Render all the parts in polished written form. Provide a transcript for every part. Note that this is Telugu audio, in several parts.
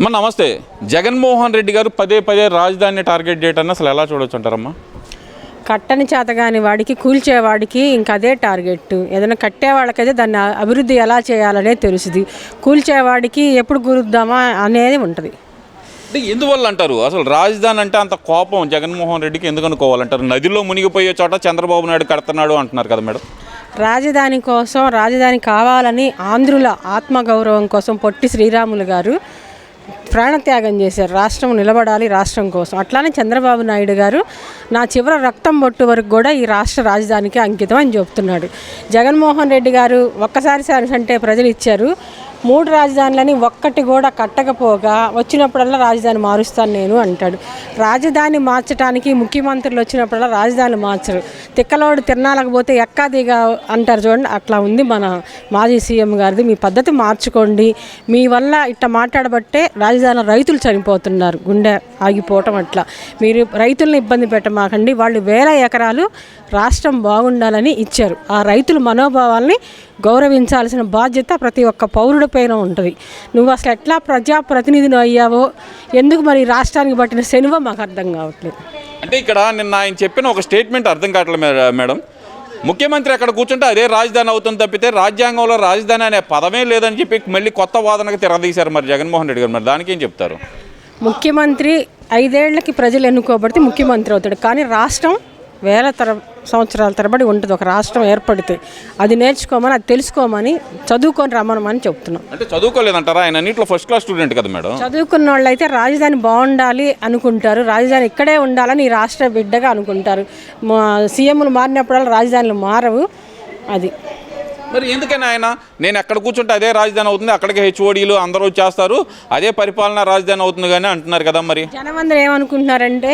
నమస్తే. జగన్మోహన్ రెడ్డి గారు పదే పదే రాజధాని టార్గెట్ చేయటాన్ని అసలు ఎలా చూడొచ్చు అంటారమ్మా? కట్టని చేతగాని వాడికి కూల్చేవాడికి ఇంకా అదే టార్గెట్. ఏదైనా కట్టేవాళ్ళకైతే దాన్ని అభివృద్ధి ఎలా చేయాలనే తెలుస్తుంది. కూల్చేవాడికి ఎప్పుడు కూలుద్దామా అనేది ఉంటుంది. అంటే ఎందువల్ల అంటారు అసలు రాజధాని అంటే అంత కోపం జగన్మోహన్ రెడ్డికి ఎందుకు అనుకోవాలంటారు? నదిలో మునిగిపోయే చోట చంద్రబాబు నాయుడు కడుతున్నాడు అంటున్నారు కదా మేడం. రాజధాని కోసం, రాజధాని కావాలని ఆంధ్రుల ఆత్మగౌరవం కోసం పొట్టి శ్రీరాములు గారు ప్రాణత్యాగం చేశారు. రాష్ట్రం నిలబడాలి రాష్ట్రం కోసం. అట్లానే చంద్రబాబు నాయుడు గారు నా చివరి రక్తం బొట్టు వరకు కూడా ఈ రాష్ట్ర రాజధానికి అంకితం అని చెప్తున్నాడు. జగన్మోహన్ రెడ్డి గారు ఒక్కసారి అంటే ప్రజలు ఇచ్చారు. 3 రాజధానులని ఒక్కటి కూడా కట్టకపోగా వచ్చినప్పుడల్లా రాజధాని మారుస్తాను నేను అంటాడు. రాజధాని మార్చడానికి ముఖ్యమంత్రులు వచ్చినప్పుడల్లా రాజధాని మార్చరు. తిక్కలోడు తిరణాలకు పోతే ఎక్కాదిగా అంటారు చూడండి, అట్లా ఉంది మన మాజీ సీఎం గారిది. మీ పద్ధతి మార్చుకోండి. మీ వల్ల ఇట్లా మాట్లాడబట్టే రాజధాని రైతులు చనిపోతున్నారు, గుండె ఆగిపోవటం. అట్లా మీరు రైతులను ఇబ్బంది పెట్టమాకండి. వాళ్ళు వేల ఎకరాలు రాష్ట్రం బాగుండాలని ఇచ్చారు. ఆ రైతుల మనోభావాల్ని గౌరవించాల్సిన బాధ్యత ప్రతి ఒక్క పౌరుడి పైన ఉంటుంది. నువ్వు అసలు ఎట్లా ప్రజాప్రతినిధిని అయ్యావో, ఎందుకు మరి రాష్ట్రానికి పట్టిన శనువ మాకు అర్థం కావట్లేదు. అంటే ఇక్కడ నిన్న ఆయన చెప్పిన ఒక స్టేట్మెంట్ అర్థం కావట్లేదు మేడం. ముఖ్యమంత్రి అక్కడ కూర్చుంటే అదే రాజధాని అవుతుంది తప్పితే రాజ్యాంగంలో రాజధాని అనే పదమే లేదని చెప్పి మళ్ళీ కొత్త వాదనకు తెరదీశారు మరి జగన్మోహన్ రెడ్డి గారు. మరి దానికి ఏం చెప్తారు? ముఖ్యమంత్రి 5 ఏళ్లకి ప్రజలు ఎన్నుకోబడితే ముఖ్యమంత్రి అవుతాడు. కానీ రాష్ట్రం వేల సంవత్సరాల తరబడి ఉంటుంది. ఒక రాష్ట్రం ఏర్పడితే అది నేర్చుకోమని, అది తెలుసుకోమని, చదువుకొని రమ్మనమని చెప్తున్నాం. అంటే చదువుకోలేదంటారా? ఆయన అన్నింటిలో ఫస్ట్ క్లాస్ స్టూడెంట్ కదా మేడం. చదువుకున్న వాళ్ళు అయితే రాజధాని బాగుండాలి అనుకుంటారు. రాజధాని ఇక్కడే ఉండాలని ఈ రాష్ట్ర బిడ్డగా అనుకుంటారు. సీఎంలు మారినప్పుడల్లా రాజధానులు మారవు. అది మరి ఎందుకని ఆయన నేను ఎక్కడ కూర్చుంటే అదే రాజధాని అవుతుంది, అక్కడికి హెచ్ఓడీలు అందరూ వచ్చేస్తారు, అదే పరిపాలన రాజధాని అవుతుంది కానీ అంటున్నారు కదా. మరి జనమందరూ ఏమనుకుంటున్నారంటే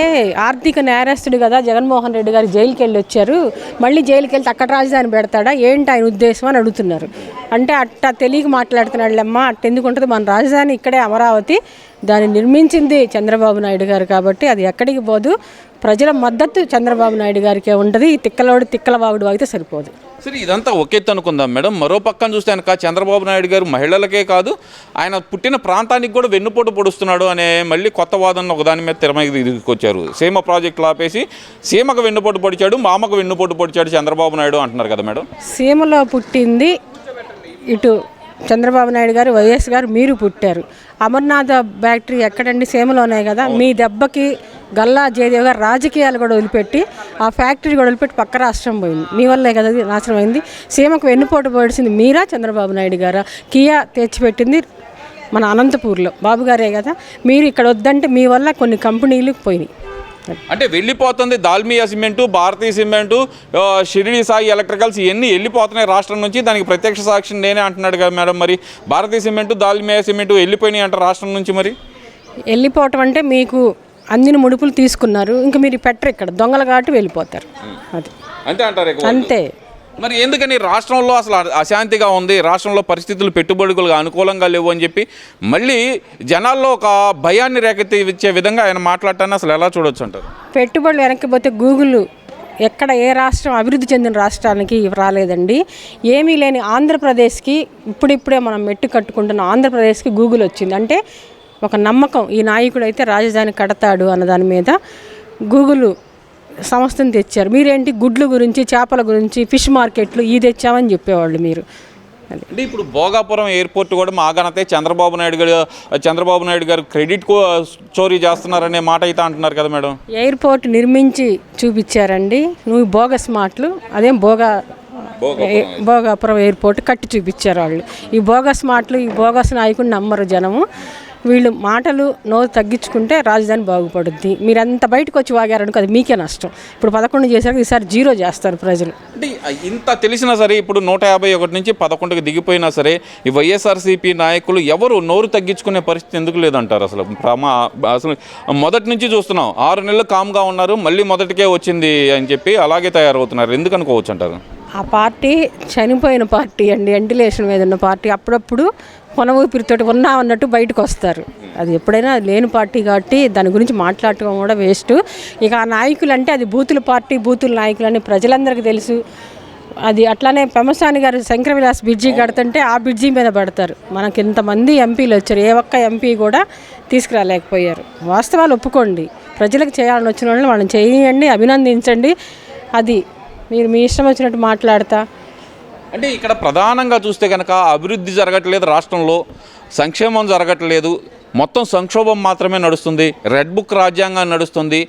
ఆర్థిక నేరస్తుడు కదా జగన్మోహన్ రెడ్డి గారు జైలుకి వెళ్ళి వచ్చారు, మళ్ళీ జైలుకి వెళ్తే అక్కడ రాజధాని పెడతాడా ఏంటి ఆయన ఉద్దేశం అని అడుగుతున్నారు. అంటే అట్ట తెలియక మాట్లాడుతున్నాళ్ళమ్మా. అట్ట ఎందుకు ఉంటుంది? మన రాజధాని ఇక్కడే అమరావతి. దాన్ని నిర్మించింది చంద్రబాబు నాయుడు గారు కాబట్టి అది ఎక్కడికి పోదు. ప్రజల మద్దతు చంద్రబాబు నాయుడు గారికే ఉంటుంది. ఈ తిక్కలవాగుడు అయితే సరిపోదు. సరే, ఇదంతా ఒకెత్తు అనుకుందాం మేడం. మరో పక్కన చూస్తే కనుక చంద్రబాబు నాయుడు గారు మహిళలకే కాదు ఆయన పుట్టిన ప్రాంతానికి కూడా వెన్నుపోటు పొడుస్తున్నాడు అనే మళ్ళీ కొత్త వాదన ఒకదాని మీద తెరమీద తీసుకొచ్చారు. సీమ ప్రాజెక్టులు ఆపేసి సీమకు వెన్నుపోటు పొడిచాడు, మామకు వెన్నుపోటు పొడిచాడు చంద్రబాబు నాయుడు అంటున్నారు కదా మేడం. సీమలో పుట్టింది ఇటు చంద్రబాబు నాయుడు గారు, వైఎస్ గారు, మీరు పుట్టారు. అమర్నాథ్ ఫ్యాక్టరీ ఎక్కడండి? సీమలోనే కదా. మీ దెబ్బకి గల్లా జయదేవ్ గారు రాజకీయాలు కూడా వదిలిపెట్టి ఆ ఫ్యాక్టరీ కూడా వదిలిపెట్టి పక్క రాష్ట్రం పోయింది. మీ వల్లే కదా అది నాశనం అయింది. సీమకు వెన్నుపోటు పొడిచింది మీరా, చంద్రబాబు నాయుడు గారా? కియా తెచ్చిపెట్టింది మన అనంతపూర్లో బాబు గారే కదా. మీరు ఇక్కడ వద్దంటే మీ వల్ల కొన్ని కంపెనీలు పోయినాయి. అంటే వెళ్ళిపోతుంది దాల్మియా సిమెంటు, భారతీయ సిమెంటు, షిరిడి సాయి ఎలక్ట్రికల్స్ ఇవన్నీ వెళ్ళిపోతున్నాయి రాష్ట్రం నుంచి. దానికి ప్రత్యక్ష సాక్షి నేనే అంటున్నాడు కదా మేడం. మరి భారతీయ సిమెంటు, దాల్మియా సిమెంటు వెళ్ళిపోయినాయి అంటారు రాష్ట్రం నుంచి. మరి వెళ్ళిపోవటం అంటే మీకు అందిన ముడుపులు తీసుకున్నారు, ఇంకా మీరు పెట్టరు, ఇక్కడ దొంగలు కాబట్టి వెళ్ళిపోతారు. అది అంతే అంటారు. అంతే. మరి ఎందుకని రాష్ట్రంలో అసలు అశాంతిగా ఉంది, రాష్ట్రంలో పరిస్థితులు పెట్టుబడులకు అనుకూలంగా లేవు అని చెప్పి మళ్ళీ జనాల్లో ఒక భయాన్ని రేకెత్తిచ్చే విధంగా ఆయన మాట్లాడటాన్ని అసలు ఎలా చూడొచ్చు అంటారు? పెట్టుబడులు వెనక్కిపోతే గూగుల్ ఎక్కడ ఏ రాష్ట్రం అభివృద్ధి చెందిన రాష్ట్రానికి రాలేదండి. ఏమీ లేని ఆంధ్రప్రదేశ్కి ఇప్పుడిప్పుడే మనం మెట్టు కట్టుకుంటున్న ఆంధ్రప్రదేశ్కి గూగుల్ వచ్చింది. అంటే ఒక నమ్మకం, ఈ నాయకుడు అయితే రాజధాని కడతాడు అన్న దాని మీద గూగుల్ సంస్థను తెచ్చారు. మీరేంటి గుడ్ల గురించి, చేపల గురించి, ఫిష్ మార్కెట్లు ఇది తెచ్చామని చెప్పేవాళ్ళు మీరు. అంటే ఇప్పుడు భోగాపురం ఎయిర్పోర్ట్ కూడా మా ఘనతే చంద్రబాబు నాయుడు గారు క్రెడిట్ చోరీ చేస్తున్నారనే మాట అయితే అంటున్నారు కదా మేడం. ఎయిర్పోర్ట్ నిర్మించి చూపించారండి. నువ్వు బోగస్ మాటలు, అదేం భోగాపురం ఎయిర్పోర్ట్ కట్టి చూపించారు వాళ్ళు. ఈ బోగస్ మాటలు, ఈ బోగస్ నాయకుడిని నమ్మరు జనము. వీళ్ళు మాటలు నోరు తగ్గించుకుంటే రాజధాని బాగుపడుద్ది. మీరు అంత బయటకు వచ్చి వాగారనుకో అది మీకే నష్టం. ఇప్పుడు 11 చేశారు, ఈసారి 0 చేస్తారు ప్రజలు. అంటే ఇంత తెలిసినా సరే ఇప్పుడు 151 నుంచి 11కి దిగిపోయినా సరే ఈ వైఎస్ఆర్సీపీ నాయకులు ఎవరు నోరు తగ్గించుకునే పరిస్థితి ఎందుకు లేదంటారు? అసలు మొదటి నుంచి చూస్తున్నాం 6 నెలలు కామ్గా ఉన్నారు, మళ్ళీ మొదటికే వచ్చింది అని చెప్పి అలాగే తయారవుతున్నారు. ఎందుకు అనుకోవచ్చు అంటారు? ఆ పార్టీ చనిపోయిన పార్టీ అండి, వెంటిలేషన్ మీద ఉన్న పార్టీ. అప్పుడప్పుడు కొన ఊపిరితోటి ఉన్నా అన్నట్టు బయటకు వస్తారు. అది ఎప్పుడైనా లేని పార్టీ కాబట్టి దాని గురించి మాట్లాడటం కూడా వేస్ట్. ఇక ఆ నాయకులు అంటే అది బూతుల పార్టీ, బూతుల నాయకులు అని ప్రజలందరికీ తెలుసు. అది అట్లానే పెమ్మసాని గారు శంకర విలాస్ బ్రిడ్జి కడుతుంటే ఆ బ్రిడ్జి మీద పడతారు. మనకి ఇంతమంది ఎంపీలు వచ్చారు, ఏ ఒక్క ఎంపీ కూడా తీసుకురాలేకపోయారు. వాస్తవాలు ఒప్పుకోండి, ప్రజలకు చేయాలని వచ్చిన వాళ్ళని వాళ్ళని చేయండి, అభినందించండి. అది మీరు మీ ఇష్టం వచ్చినట్టు మాట్లాడతా. అంటే ఇక్కడ ప్రధానంగా చూస్తే కనుక అభివృద్ధి జరగట్లేదు, రాష్ట్రంలో సంక్షేమం జరగట్లేదు, మొత్తం సంక్షోభం మాత్రమే నడుస్తుంది, రెడ్ బుక్ రాజ్యాంగం నడుస్తుంది,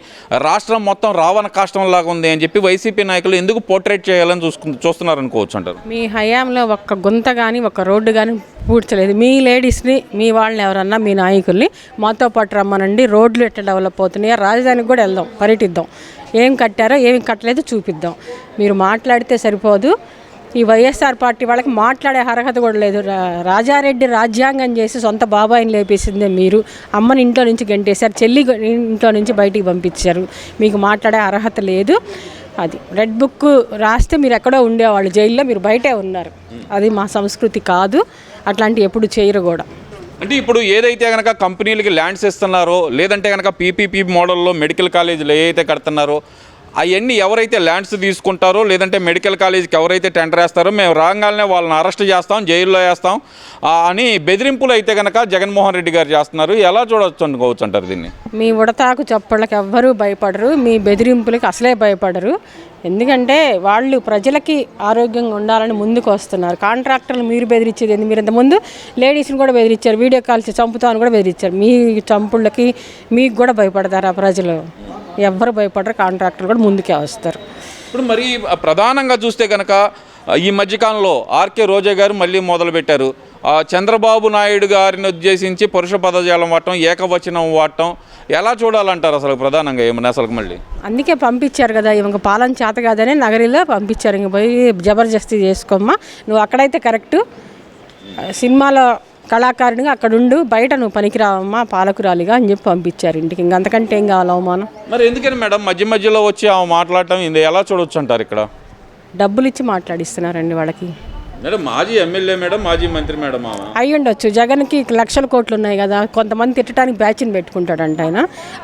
రాష్ట్రం మొత్తం రావణ కాష్టంలాగా ఉంది అని చెప్పి వైసీపీ నాయకులు ఎందుకు పోర్ట్రేట్ చేయాలని చూస్తున్నారు అనుకోవచ్చు అంటారు. మీ హయాంలో ఒక్క గుంత కానీ ఒక్క రోడ్డు కానీ పూడ్చలేదు. మీ లేడీస్ని, మీ వాళ్ళని ఎవరన్నా మీ నాయకుల్ని మాతో పాటు రమ్మనండి, రోడ్లు ఎట్లా డెవలప్ అవుతున్నాయో రాజధానికి కూడా వెళ్దాం, పర్యటిద్దాం, ఏం కట్టారో ఏమి కట్టలేదో చూపిద్దాం. మీరు మాట్లాడితే సరిపోదు. ఈ వైఎస్ఆర్ పార్టీ వాళ్ళకి మాట్లాడే అర్హత కూడా లేదు. రాజారెడ్డి రాజ్యాంగం చేసి సొంత బాబాయిని లేపేసిందే మీరు. అమ్మని ఇంట్లో నుంచి గంటేశారు, చెల్లి ఇంట్లో నుంచి బయటికి పంపించారు. మీకు మాట్లాడే అర్హత లేదు. అది రెడ్ బుక్ రాస్తే మీరు ఎక్కడో ఉండేవాళ్ళు జైల్లో, మీరు బయటే ఉన్నారు. అది మా సంస్కృతి కాదు, అట్లాంటివి ఎప్పుడు చేయరు కూడా. అంటే ఇప్పుడు ఏదైతే కనుక కంపెనీలకి ల్యాండ్స్ ఇస్తున్నారో, లేదంటే కనుక పీపీపీ మోడల్లో మెడికల్ కాలేజీలు ఏవైతే కడుతున్నారో, అవన్నీ ఎవరైతే ల్యాండ్స్ తీసుకుంటారో లేదంటే మెడికల్ కాలేజీకి ఎవరైతే టెండర్ వేస్తారో మేము రాగానే వాళ్ళని అరెస్ట్ చేస్తాం, జైల్లో వేస్తాం అని బెదిరింపులు అయితే కనుక జగన్మోహన్ రెడ్డి గారు చేస్తున్నారు. ఎలా చూడొచ్చు అనుకోవచ్చు అంటారు దీన్ని? మీ ఉడతాకు చప్పళ్ళకి ఎవ్వరూ భయపడరు, మీ బెదిరింపులకి అసలే భయపడరు. ఎందుకంటే వాళ్ళు ప్రజలకి ఆరోగ్యంగా ఉండాలని ముందుకు వస్తున్నారు. కాంట్రాక్టర్లు మీరు బెదిరించేది ఏంది? మీరు ఇంతకుముందు లేడీస్ని కూడా బెదిరించారు, వీడియో కాల్స్ చంపుతామని కూడా బెదిరించారు. మీ చంపుళ్ళకి మీకు కూడా భయపడతారు ఆ ప్రజలు? ఎవ్వరు భయపడరు, కాంట్రాక్టర్లు కూడా ముందుకే వస్తారు. ఇప్పుడు మరి ప్రధానంగా చూస్తే కనుక ఈ మధ్యకాలంలో ఆర్కే రోజా గారు మళ్ళీ మొదలుపెట్టారు. చంద్రబాబు నాయుడు గారిని ఉద్దేశించి పురుష పదజాలం వాడటం, ఏకవచనం వాడటం ఎలా చూడాలంటారు అసలు ప్రధానంగా ఏమన్నా అసలు? మళ్ళీ అందుకే పంపించారు కదా, ఇంక పాలన చేత కాదని నగరిలో పంపించారు. ఇంక పోయి జబర్దస్తి చేసుకోమ్మా, నువ్వు అక్కడైతే కరెక్టు, సినిమాలో కళాకారునిగా అక్కడుండు, బయట నువ్వు పనికిరావమ్మా పాలకురాలిగా అని చెప్పి పంపించారు ఇంటికి. ఇంక అంతకంటే ఏం కావాలి అవమానం? మరి ఎందుకని మేడం మధ్యలో వచ్చి మాట్లాడటం ఇది ఎలా చూడవచ్చు అంటారు? ఇక్కడ డబ్బులు ఇచ్చి మాట్లాడిస్తున్నారండి వాళ్ళకి. మేడం మాజీ ఎమ్మెల్యే మేడం, మాజీ మంత్రి మేడం అయి ఉండొచ్చు. జగన్కి లక్షల కోట్లు ఉన్నాయి కదా, కొంతమంది తిట్టడానికి బ్యాచ్ని పెట్టుకుంటాడంట ఆయన.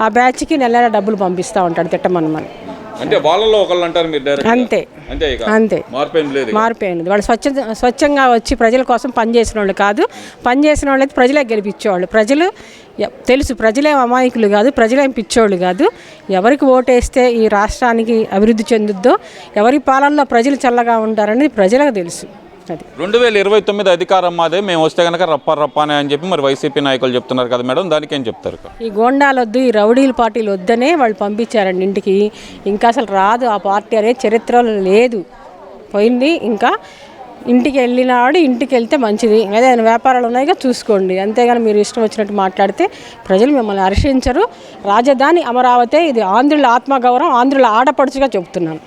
ఆ బ్యాచ్కి నెల డబ్బులు పంపిస్తూ ఉంటాడు తిట్టమని. అంటే వాళ్ళలో ఒకళ్ళు అంటారు మీరు డైరెక్ట్? అంతే అంతే, మార్పేది. వాళ్ళు స్వచ్ఛంగా వచ్చి ప్రజల కోసం పనిచేసిన వాళ్ళు కాదు. పనిచేసిన వాళ్ళు అయితే ప్రజలే గెలిపించేవాళ్ళు. ప్రజలు తెలుసు, ప్రజలేం అమాయకులు కాదు, ప్రజలేం పిచ్చోళ్ళు కాదు. ఎవరికి ఓటేస్తే ఈ రాష్ట్రానికి అభివృద్ధి చెందుద్దో, ఎవరి పాలనలో ప్రజలు చల్లగా ఉంటారనేది ప్రజలకు తెలుసు. అది 2029 అధికారం మాదే, మేము వస్తే కనుక రప్పానే అని చెప్పి మరి వైసీపీ నాయకులు చెప్తున్నారు కదా మేడం, దానికి ఏం చెప్తారు? ఈ గోండాలు వద్దు, ఈ రౌడీల పార్టీలు వద్దనే వాళ్ళు పంపించారండి ఇంటికి. ఇంకా అసలు రాదు ఆ పార్టీ అనేది, చరిత్రలో లేదు, పోయింది. ఇంకా ఇంటికి వెళ్ళినాడు, ఇంటికి వెళ్తే మంచిది. ఏదైనా వ్యాపారాలు ఉన్నాయిగా చూసుకోండి, అంతేగాని మీరు ఇష్టం వచ్చినట్టు మాట్లాడితే ప్రజలు మిమ్మల్ని హర్షించరు. రాజధాని అమరావతి, ఇది ఆంధ్రుల ఆత్మగౌరవం, ఆంధ్రుల ఆడపడుచుగా చెప్తున్నాను.